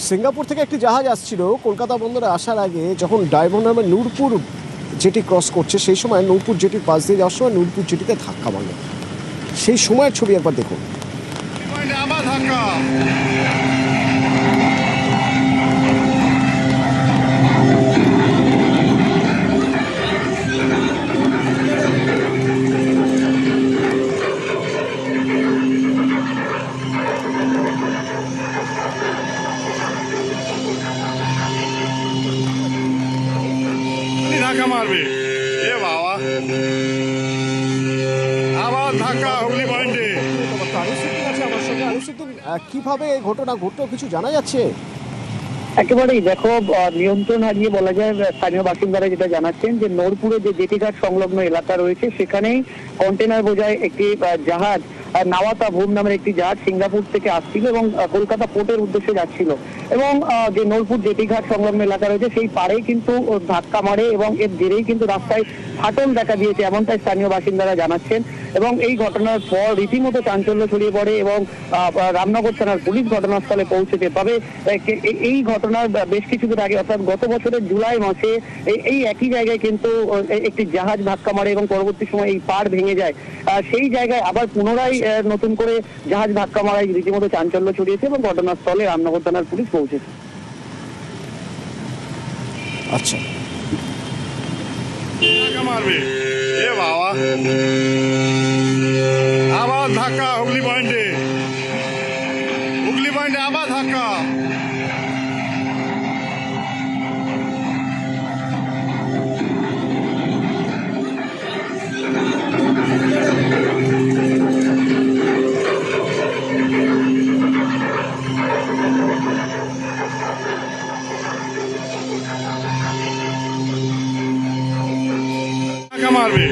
Singapore থেকে একটি জাহাজ আসছিল কলকাতা বন্দরে আসার আগে, যখন diamond Harbour Nurpur jetty cross করছে সেই সময় নূরপুর জেটির পাশ দিয়ে যাওয়ার সময় নূরপুর জেটিতে ধাক্কা মারল। সেই সময়ের ছবি একবার দেখুন। ধাক্কা মারবে, এ বাবা, আবার ধাক্কা হুগলি পয়েন্টে। কিভাবে এই ঘটনা ঘটলো কিছু জানা যাচ্ছে? একেবারেই দেখো, নিয়ন্ত্রণ হারিয়ে বলা যায় স্থানীয় বাসিন্দারা যেটা জানাচ্ছেন যে নূরপুরে যে জেটিঘাট সংলগ্ন এলাকা রয়েছে সেখানেই কন্টেনার বোঝায় একটি জাহাজ নাওয়াতা ভুম নামের একটি জাহাজ সিঙ্গাপুর থেকে আসছিল এবং কলকাতা পোর্টের উদ্দেশ্যে যাচ্ছিল এবং যে নূরপুর জেটিঘাট সংলগ্ন এলাকা রয়েছে সেই পাড়েই কিন্তু ধাক্কা মারে এবং এর জেরেই কিন্তু রাস্তায় ফাটল দেখা দিয়েছে, এমনটাই স্থানীয় বাসিন্দারা জানাচ্ছেন। এবং এই ঘটনার পর রীতিমতো চাঞ্চল্য ছড়িয়ে পড়ে এবং রামনগর থানার পুলিশ ঘটনাস্থলে পৌঁছেছে। তবে এই ঘটনার বেশ কিছুদিন আগে অর্থাৎ গত বছরের জুলাই মাসে এই একই জায়গায় কিন্তু একটি জাহাজ ধাক্কা মারে এবং পরবর্তী সময় এই পাড় ভেঙে যায়। সেই জায়গায় আবার পুনরায় নতুন করে জাহাজ ধাক্কা মারায় রীতিমতো চাঞ্চল্য ছড়িয়েছে এবং ঘটনাস্থলে রামনগর থানার পুলিশ পৌঁছেছে। আচ্ছা, ধাক্কা মারবে, এ বাবা, আবার ধাক্কা হুগলি পয়েন্টে, হুগলি পয়েন্টে আবার ধাক্কা। ধাক্কা মারবে।